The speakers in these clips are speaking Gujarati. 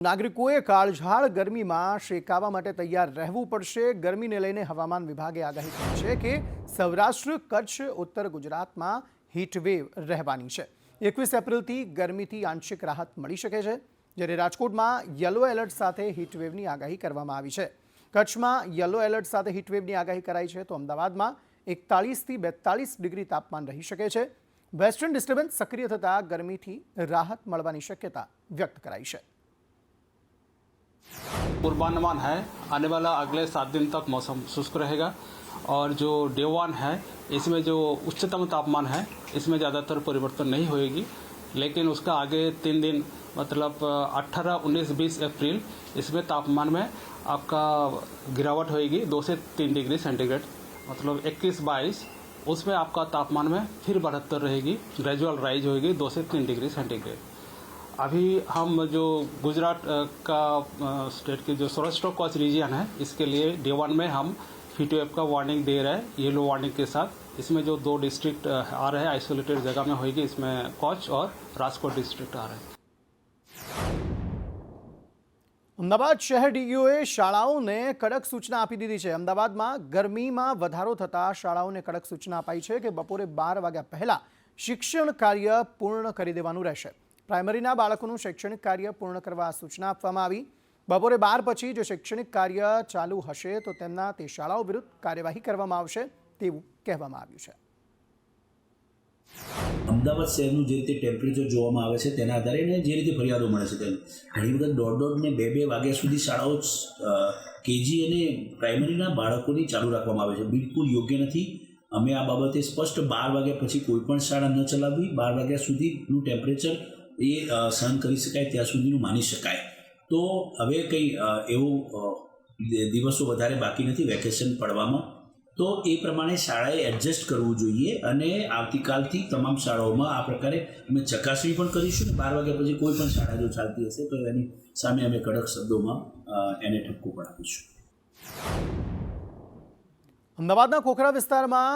નાગરિકોએ કાળઝાળ ગરમીમાં શેકાવા માટે તૈયાર રહેવું પડશે। ગરમીને લઈને હવામાન વિભાગે આગાહી કરી છે કે સૌરાષ્ટ્ર, કચ્છ, ઉત્તર ગુજરાતમાં હીટવેવ રહેવાની છે। 21 એપ્રિલથી ગરમીથી આંશિક રાહત મળી શકે છે, જ્યારે રાજકોટમાં યલો એલર્ટ સાથે હીટવેવની આગાહી કરવામાં આવી છે। કચ્છમાં યલો એલર્ટ સાથે હીટવેવની આગાહી કરાઈ છે, તો અમદાવાદમાં 41 થી 42 ડિગ્રી તાપમાન રહી શકે છે। વેસ્ટર્ન ડિસ્ટર્બન્સ સક્રિય થતાં ગરમીથી રાહત મળવાની શક્યતા વ્યક્ત કરાઈ છે। पूर्वानुमान है आने वाला अगले 7 दिन तक मौसम शुष्क रहेगा और जो डे 1 है इसमें जो उच्चतम तापमान है इसमें ज़्यादातर परिवर्तन नहीं होएगी, लेकिन उसका आगे 3 दिन मतलब 18, 19, 20 अप्रैल इसमें तापमान में आपका गिरावट होएगी 2 से 3 डिग्री सेंटीग्रेड, मतलब 21, 22 उसमें आपका तापमान में फिर बढ़ोत्तर रहेगी, ग्रेजुअल राइज होएगी 2 से 3 डिग्री सेंटीग्रेड। अभी हम जो गुजरात का स्टेट के जो सौराष्ट्र कच्छ रीजन है इसके लिए डे 1 में हम हीटवेव का वार्निंग दे रहे हैं, येलो वार्निंग के साथ। इसमें जो 2 डिस्ट्रिक्ट आ रहे हैं आइसोलेटेड जगह में होगी, इसमें कच्छ और राजकोट डिस्ट्रिक्ट आ रहे हैं। અમદાવાદ શહેર ડીઈઓએ શાળાઓને કડક સૂચના આપી દીધી છે। અમદાવાદમાં ગરમીમાં વધારો થતાં શાળાઓને કડક સૂચના અપાઈ છે કે બપોરે 12 વાગ્યા પહેલાં શિક્ષણ કાર્ય પૂર્ણ કરી દેવાનું રહેશે। પ્રાઇમરીના બાળકોનું શૈક્ષણિક કાર્ય પૂર્ણ કરવા સૂચના આપવામાં આવી। બપોરે 12 પછી જો શૈક્ષણિક કાર્ય ચાલુ હશે તો તેમના તે શાળાઓ વિરુદ્ધ કાર્યવાહી કરવામાં આવશે તેવું કહેવામાં આવ્યું છે। અમદાવાદ શહેરનું જે રીતે ટેમ્પરેચર જોવામાં આવે છે તેના આધારે ને જે રીતે ફરિયાદો મળે છે તેમ ઘણી વખત 1:30 ને 2 વાગ્યા સુધી શાળાઓ કેજી અને પ્રાઇમરીના બાળકોની ચાલુ રાખવામાં આવે છે। બિલકુલ યોગ્ય નથી। અમે આ બાબતે સ્પષ્ટ 12 વાગ્યા પછી કોઈ પણ શાળા ન ચલાવવી, 12 વાગ્યા સુધીનું ટેમ્પરેચર એ સહન કરી શકાય ત્યાં સુધીનું માની શકાય। તો હવે કંઈ એવું દિવસો વધારે બાકી નથી વેકેશન પડવામાં, તો એ પ્રમાણે શાળાએ એડજસ્ટ કરવું જોઈએ અને આવતીકાલથી તમામ શાળાઓમાં આ પ્રકારે અમે ચકાસણી પણ કરીશું અને 12 વાગ્યા પછી કોઈ પણ શાળા જો ચાલતી હશે તો એની સામે અમે કડક શબ્દોમાં એને ઠપકો પણ આપીશું। અમદાવાદના ખોખરા વિસ્તારમાં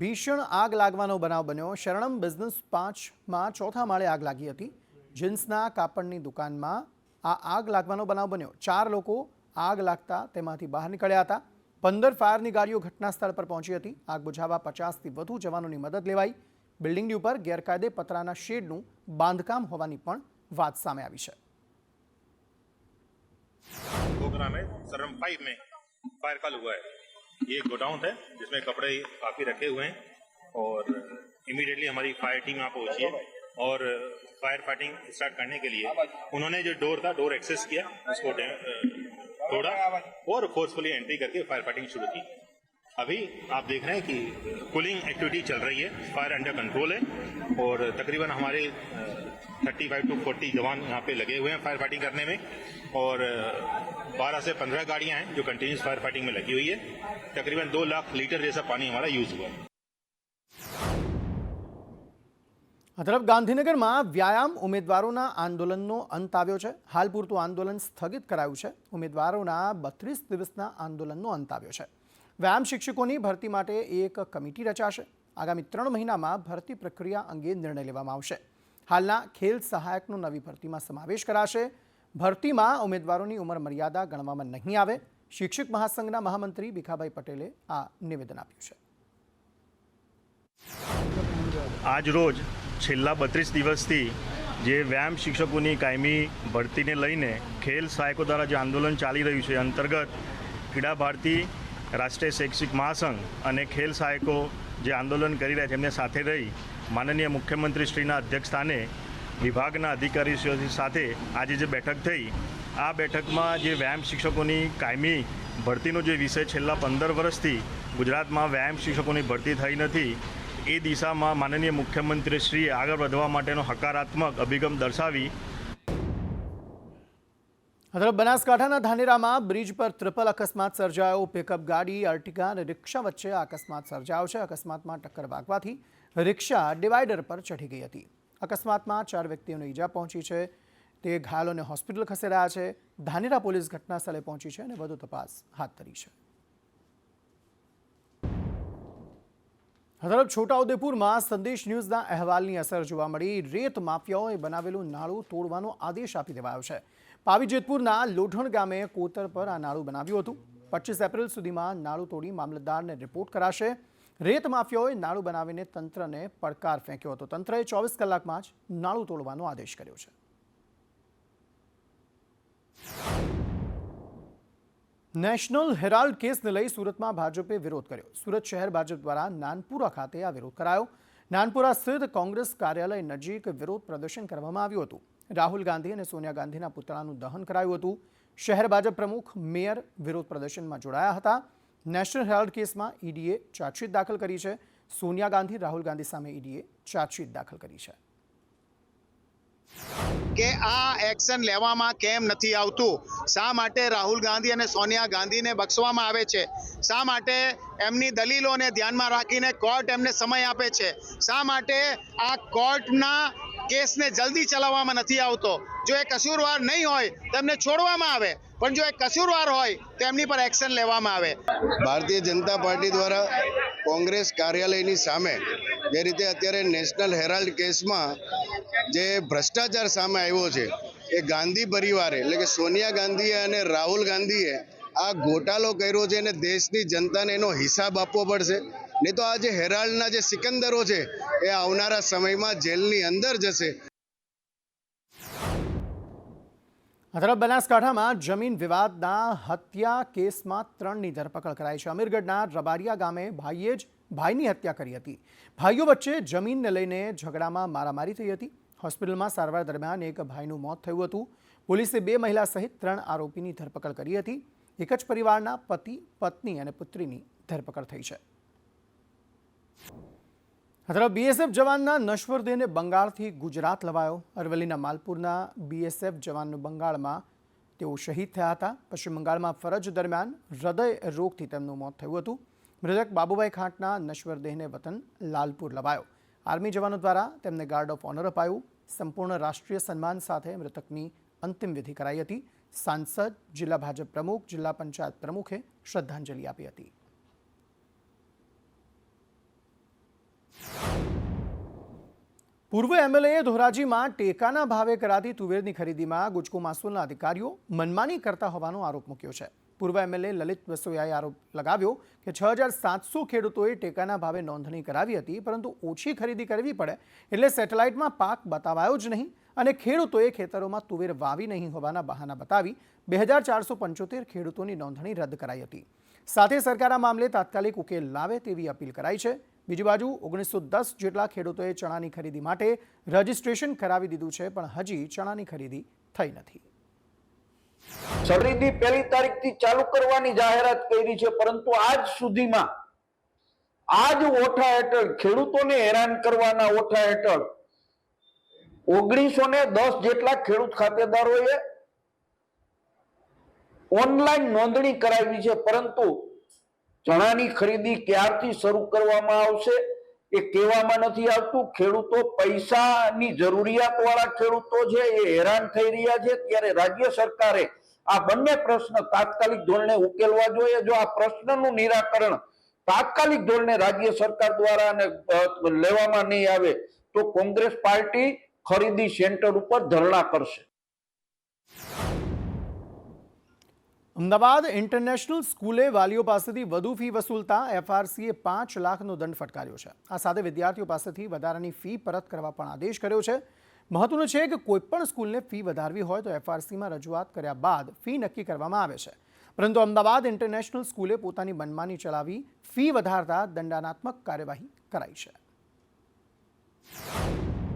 ભીષણ આગ લાગવાનો બનાવ બન્યો। શરણમ બિઝનેસ 5માં ચોથા માળે આગ લાગી હતી। જીન્સના કાપડની દુકાનમાં આ આગ લાગવાનો બનાવ બન્યો। 4 લોકો આગ લાગતા તેમાંથી બહાર નીકળ્યા હતા। 15 ફાયરની ગાડીઓ ઘટના સ્થળ પર પહોંચી હતી। આગ બુઝાવવા 50થી વધુ જવાનોની મદદ લેવાઈ। બિલ્ડિંગની ઉપર ગેરકાયદે પતરાના શેડનું બાંધકામ હોવાની પણ વાત સામે આવી છે। खोखरा में सरम 5 में फायर कॉल हुआ है। ये एक गोडाउन है जिसमें कपड़े काफी रखे हुए हैं और इमीडिएटली हमारी फायर टीम यहाँ पहुंची है और फायर फाइटिंग स्टार्ट करने के लिए उन्होंने जो डोर था, डोर एक्सेस किया, उसको तोड़ा और फोर्सफुली एंट्री करके फायर फाइटिंग शुरू की। अभी आप देख रहे हैं कि कूलिंग एक्टिविटी चल रही है, फायर अंडर कंट्रोल है और तकरीबन हमारे 35 to 40 जवान यहाँ पे लगे हुए हैं फायर फाइटिंग करने में और 12 से 15 गाड़ियाँ हैं जो कंटिन्यूस फायर फाइटिंग में लगी हुई है। तकरीबन 2 लाख लीटर जैसा पानी हमारा यूज हुआ है। આ તરફ ગાંધીનગરમાં વ્યાયામ ઉમેદવારોના આંદોલનનો અંત આવ્યો છે। હાલ પૂરતું આંદોલન સ્થગિત કરાયું છે। ઉમેદવારોના 32 દિવસના આંદોલનનો અંત આવ્યો છે। વ્યાયામ શિક્ષકોની ભરતી માટે એક કમિટી રચાશે। આગામી 3 મહિનામાં ભરતી પ્રક્રિયા અંગે નિર્ણય લેવામાં આવશે। હાલના ખેલ સહાયકનો નવી ભરતીમાં સમાવેશ કરાશે। ભરતીમાં ઉમેદવારોની ઉંમર મર્યાદા ગણવામાં નહીં આવે। શિક્ષક મહાસંઘના મહામંત્રી ભીખાભાઈ પટેલે આ નિવેદન આપ્યું છે। આજ રોજ છેલ્લા 32 દિવસથી જે વ્યાયામ શિક્ષકોની કાયમી ભરતીને લઈને ખેલ સહાયકો દ્વારા જે આંદોલન ચાલી રહ્યું છે અંતર્ગત ક્રીડા ભારતી, રાષ્ટ્રીય શૈક્ષિક મહાસંઘ અને ખેલ સહાયકો જે આંદોલન કરી રહ્યા છે એમને સાથે રહી માનનીય મુખ્યમંત્રીશ્રીના અધ્યક્ષસ્થાને વિભાગના અધિકારીઓ સાથે આજે જે બેઠક થઈ, આ બેઠકમાં જે વ્યાયામ શિક્ષકોની કાયમી ભરતીનો જે વિષય છેલ્લા 15 વર્ષથી ગુજરાતમાં વ્યાયામ શિક્ષકોની ભરતી થઈ નથી, એ દિશામાં માનનીય મુખ્યમંત્રીશ્રીએ આગળ વધવા માટેનો હકારાત્મક અભિગમ દર્શાવી। બનાસકાંઠાના ધાનેરામાં બ્રિજ પર ટ્રિપલ અકસ્માત સર્જાયો। પિકઅપ ગાડી, અર્ટિગા અને રિક્ષા વચ્ચે અકસ્માત સર્જાયો છે। અકસ્માતમાં ટક્કર વાગવાથી રિક્ષા ડિવાઈડર પર ચઢી ગઈ હતી। અકસ્માતમાં 4 વ્યક્તિઓને ઈજા પહોંચી છે। તે ઘાયલોને હોસ્પિટલ ખસેડાયા છે। ધાનેરા પોલીસ ઘટના સ્થળે પહોંચી છે અને વધુ તપાસ હાથ ધરી છે। તરફ છોટાઉદેપુરમાં સંદેશ ન્યૂઝના અહેવાલની અસર જોવા મળી। રેત માફિયાઓએ બનાવેલું નાળું તોડવાનો આદેશ આપી દેવાયો છે। પાવી જેતપુરના લોઢણ ગામે કોતર પર આ નાળું બનાવ્યું હતું. 25 એપ્રિલ સુધીમાં નાળું તોડી મામલતદારને રિપોર્ટ કરાશે. રેત માફિયાઓએ નાળું બનાવીને તંત્રને પડકાર ફેંક્યો હતો. તંત્રએ 24 કલાકમાં જ નાળું તોડવાનો આદેશ કર્યો છે. નેશનલ હેરાલ્ડ કેસને લઈ સુરતમાં ભાજપે વિરોધ કર્યો. સુરત શહેર ભાજપ દ્વારા નાનપુરા ખાતે આ વિરોધ કરાયો. નાનપુરા સ્થિત કોંગ્રેસ કાર્યાલય નજીક વિરોધ પ્રદર્શન કરવામાં આવ્યું હતું. રાહુલ ગાંધી અને સોનિયા ગાંધીના પુતળાનું દહન કરાયું હતું. શહેર ભાજપ પ્રમુખ મેયર વિરોધ પ્રદર્શનમાં જોડાયા હતા. નેશનલ હેરાલ્ડ કેસમાં ઈડીએ ચાર્જશીટ દાખલ કરી છે. સોનિયા ગાંધી, રાહુલ ગાંધી સામે ઈડીએ ચાર્જશીટ દાખલ કરી છે. કે આ એક્શન લેવામાં કેમ નથી આવતું? શા માટે રાહુલ ગાંધી અને સોનિયા ગાંધીને બક્ષવામાં આવે છે? શા માટે એમની દલીલોને ધ્યાનમાં રાખીને કોર્ટ એમને સમય આપે છે? શા માટે આ કોર્ટના કેસને જલ્દી ચલાવવામાં નથી આવતો? જો એ કસૂરવાર નહીં હોય તો એમને છોડવામાં આવે, પણ જો એ કસૂરવાર હોય તો એમની પર એક્શન લેવામાં આવે. ભારતીય જનતા પાર્ટી દ્વારા કોંગ્રેસ કાર્યાલયની સામે જે રીતે અત્યારે નેશનલ હેરાલ્ડ કેસમાં જે ભ્રષ્ટાચાર સામે આવ્યો છે, એ ગાંધી પરિવારે એટલે કે સોનિયા ગાંધીએ અને રાહુલ ગાંધીએ આ ઘોટાળો કર્યો છે અને દેશની જનતાને એનો હિસાબ આપવો પડશે. નહીં તો આ જે હેરાલ્ડના જે સિકંદરો છે એ આવનારા સમયમાં જેલની અંદર જશે. આ તરફ બનાસકાંઠામાં જમીન વિવાદના હત્યા કેસમાં 3ની ધરપકડ કરાઈ છે. અમીરગઢના રબારિયા ગામે ભાઈએ જ ભાઈની હત્યા કરી હતી. ભાઈઓ વચ્ચે જમીનને લઈને ઝઘડામાં મારામારી થઈ હતી. હોસ્પિટલમાં સારવાર દરમિયાન એક ભાઈનું મોત થયું હતું. પોલીસે 2 મહિલા સહિત 3 આરોપીની ધરપકડ કરી હતી. એક જ પરિવારના પતિ, પત્ની અને પુત્રીની ધરપકડ થઈ છે. આ તરફ બીએસએફ જવાનના નશ્વર દેહને બંગાળથી ગુજરાત લવાયો. અરવલ્લીના માલપુરના બીએસએફ જવાનનો બંગાળમાં તેઓ શહીદ થયા હતા. પશ્ચિમ બંગાળમાં ફરજ દરમિયાન હૃદય રોગથી તેમનું મોત થયું હતું. મૃતક બાબુભાઈ ખાંટના નશ્વર દેહને વતન લાલપુર લવાયો. આર્મી જવાનો દ્વારા તેમને ગાર્ડ ઓફ ઓનર અપાયું. સંપૂર્ણ રાષ્ટ્રીય સન્માન સાથે મૃતકની અંતિમ વિધિ કરાઈ હતી. સાંસદ, જિલ્લા ભાજપ પ્રમુખ, જિલ્લા પંચાયત પ્રમુખે શ્રદ્ધાંજલિ આપી હતી. પૂર્વ એમએલએ ધોરાજીમાં ટેકાના ભાવે કરાતી તુવેરની ખરીદીમાં ગુજકો મહેસૂલના અધિકારીઓ મનમાની કરતા હોવાનો આરોપ મૂક્યો છે. પૂર્વ એમએલએ લલિત વસોયાએ આરોપ લગાવ્યો કે 6700 ખેડૂતોએ ટેકાના ભાવે નોંધણી કરાવી હતી, પરંતુ ઓછી ખરીદી કરવી પડે એટલે સેટેલાઇટમાં પાક બતાવાયો જ નહીં અને ખેડૂતોએ ખેતરોમાં તુવેર વાવી નહીં હોવાના બહાના બતાવી 2475 ખેડૂતોની નોંધણી રદ કરાઈ હતી. સાથે સરકાર આ મામલે તાત્કાલિક ઉકેલ લાવે તેવી અપીલ કરાઈ છે. બીજી બાજુ 1910 જેટલા ખેડૂતોએ ચણાની ખરીદી માટે રજીસ્ટ્રેશન કરાવી દીધું છે, પણ હજી ચણાની ખરીદી થઈ નથી. ખરીદી 1લી તારીખથી ચાલુ કરવાની જાહેરાત કરી છે, પરંતુ આજ સુધીમાં આ જ ઓઠા હેઠળ ખેડૂતોને હેરાન કરવાના ઓઠા હેઠળ 1910 જેટલા ખેડૂત ખાતેદારોએ ઓનલાઈન નોંધણી કરાવી છે, પરંતુ ચણાની ખરીદી ક્યારથી શરૂ કરવામાં આવશે એ કહેવામાં નથી આવતું. ખેડૂતો પૈસાની જરૂરિયાત વાળા ખેડૂતો છે એ હેરાન થઈ રહ્યા છે. ત્યારે રાજ્ય સરકારે આ બંને પ્રશ્ન તાત્કાલિક ધોરણે ઉકેલવા જોઈએ. જો આ પ્રશ્નનું નિરાકરણ તાત્કાલિક ધોરણે રાજ્ય સરકાર દ્વારા લેવામાં નહીં આવે તો કોંગ્રેસ પાર્ટી ખરીદી સેન્ટર ઉપર ધરણા કરશે. અમદાવાદ ઇન્ટરનેશનલ સ્કૂલે વાલીઓ પાસેથી વધુ ફી વસૂલતા એફઆરસીએ 5 લાખનો દંડ ફટકાર્યો છે. આ સાથે વિદ્યાર્થીઓ પાસેથી વધારાની ફી પરત કરવા પણ આદેશ કર્યો છે. મહત્વનું છે કે કોઈપણ સ્કૂલને ફી વધારવી હોય તો એફઆરસીમાં રજૂઆત કર્યા બાદ ફી નક્કી કરવામાં આવે છે. પરંતુ અમદાવાદ ઇન્ટરનેશનલ સ્કૂલે પોતાની મનમાની ચલાવી ફી વધારતા દંડાત્મક કાર્યવાહી કરાઈ છે.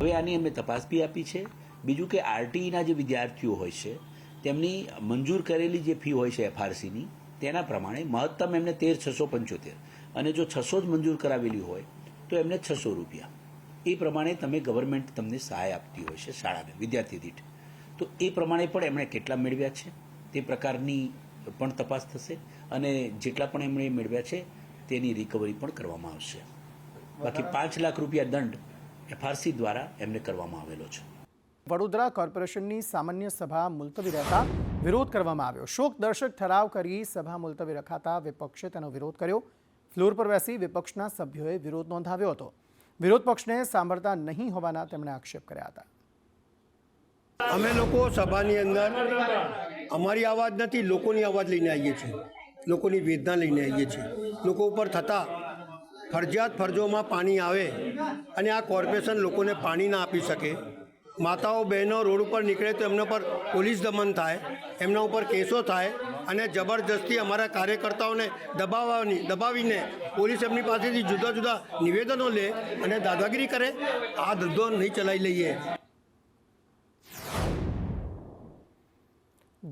હવે આની અમે તપાસ બી આપી છે. બીજું કે આરટીઈના જે વિદ્યાર્થીઓ હોય છે તેમની મંજૂર કરેલી જે ફી હોય છે એફઆરસીની, તેના પ્રમાણે મહત્તમ એમને 13,675 અને જો 600 જ મંજૂર કરાવેલી હોય તો એમને 600 રૂપિયા. એ પ્રમાણે તમે ગવર્મેન્ટ તમને સહાય આપતી હોય છે શાળાને વિદ્યાર્થી દીઠ. તો એ પ્રમાણે પણ એમણે કેટલા મેળવ્યા છે તે પ્રકારની પણ તપાસ થશે અને જેટલા પણ એમણે મેળવ્યા છે તેની રિકવરી પણ કરવામાં આવશે. બાકી 5 લાખ રૂપિયા દંડ એફઆરસી દ્વારા એમને કરવામાં આવેલો છે. વડોદરા કોર્પોરેશનની સામાન્ય સભા મુલતવી રહેતા વિરોધ કરવામાં આવ્યો. શોક દર્શક ઠરાવ કરી સભા મુલતવી રખાતા વિપક્ષે તેનો વિરોધ કર્યો. ફ્લોર પર બેસી વિપક્ષના સભ્યોએ વિરોધ નોંધાવ્યો હતો. વિરોધ પક્ષને સાંભળતા નહીં હોવાના તેમણે આક્ષેપ કર્યા હતા. અમે લોકો સભાની અંદર અમારી અવાજ નથી, લોકોની અવાજ લઈને આવીએ છીએ, લોકોની વેદના લઈને આવીએ છીએ. લોકો ઉપર થતા ફરજિયાત ફરજોમાં પાણી આવે અને આ કોર્પોરેશન લોકોને પાણી ના આપી શકે, માતાઓ બહેનો રોડ ઉપર નીકળે તો એમના પર પોલીસ દમન થાય, એમના ઉપર કેસો થાય અને જબરજસ્તી અમારા કાર્યકર્તાઓને દબાવીને પોલીસ એમની પાસેથી જુદા જુદા નિવેદનો લે અને દાદાગીરી કરે. આ ધંધો નહીં ચલાવી લઈએ.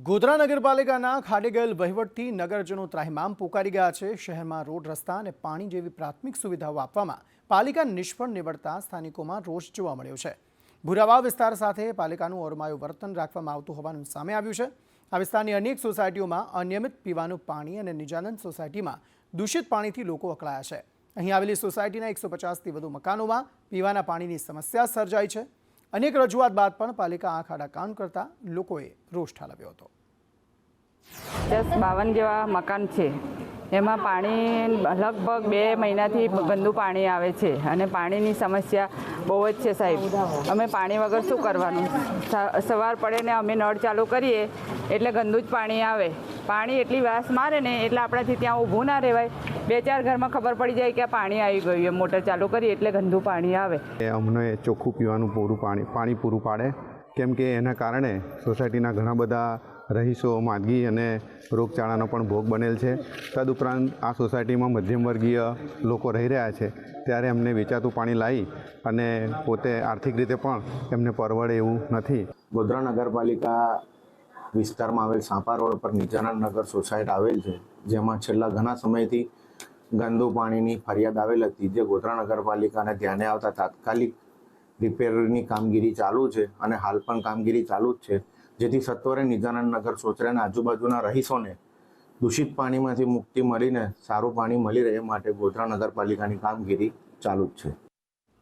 ગોધરા નગરપાલિકાના ખાડે ગયેલ વહીવટથી નગરજનો ત્રાહિમામ પોકારી ગયા છે. શહેરમાં રોડ, રસ્તા અને પાણી જેવી પ્રાથમિક સુવિધાઓ આપવામાં પાલિકા નિષ્ફળ નીવડતા સ્થાનિકોમાં રોષ જોવા મળ્યો છે. ભુરાવાવ વિસ્તાર સાથે પાલિકાનું ઓરમાયું વર્તન રાખવામાં આવતું હોવાનું સામે આવ્યું છે. આ વિસ્તારની અનેક સોસાયટીઓમાં અનિયમિત પીવાનું પાણી અને નિજાનંદ સોસાયટીમાં દૂષિત પાણીથી લોકો અકળાયા છે. અહીં આવેલી સોસાયટીના 150થી વધુ મકાનોમાં પીવાના પાણીની સમસ્યા સર્જાઈ છે. અનેક રજૂઆત બાદ પણ પાલિકા આંખ આડા કાન કરતા લોકોએ રોષ ઠાલવ્યો હતો. 52 જેવા મકાન છે, એમાં પાણી લગભગ 2 મહિનાથી ગંદુ પાણી આવે છે અને પાણીની સમસ્યા બહુ જ છે સાહેબ. અમે પાણી વગર શું કરવાનું? સવાર પડે ને અમે નળ ચાલુ કરીએ એટલે ગંદુ જ પાણી આવે. પાણી એટલી વાસ મારે ને એટલે આપણાથી ત્યાં ઊભું ના રહેવાય. 2-4 ઘરમાં ખબર પડી જાય કે આ પાણી આવી ગયું, એમ મોટર ચાલુ કરીએ એટલે ગંદુ પાણી આવે. અમને ચોખ્ખું પીવાનું પાણી પૂરું પાડે, કેમ કે એના કારણે સોસાયટીના ઘણા બધા રહીશો માંદગી અને રોગચાળાનો પણ ભોગ બનેલ છે. તદુપરાંત આ સોસાયટીમાં મધ્યમ વર્ગીય લોકો રહી રહ્યા છે, ત્યારે એમને વેચાતું પાણી લાવી અને પોતે આર્થિક રીતે પણ એમને પરવડે એવું નથી. ગોધરા નગરપાલિકા વિસ્તારમાં આવેલ સાપા રોડ પર નિજાનંદ નગર સોસાયટી આવેલ છે, જેમાં છેલ્લા ઘણા સમયથી ગંદુ પાણીની ફરિયાદ આવેલ હતી, જે ગોધરા નગરપાલિકાને ધ્યાને આવતા તાત્કાલિક રિપેરની કામગીરી ચાલુ છે અને હાલ પણ કામગીરી ચાલુ જ છે, જેથી સત્વરે નિજાનંદ નગર સોસાયટીના આજુબાજુના રહીશોને દૂષિત પાણીમાંથી મુક્તિ મળીને સારું પાણી મળી રહે માટે ગોધરા નગરપાલિકાની કામગીરી ચાલુ જ છે.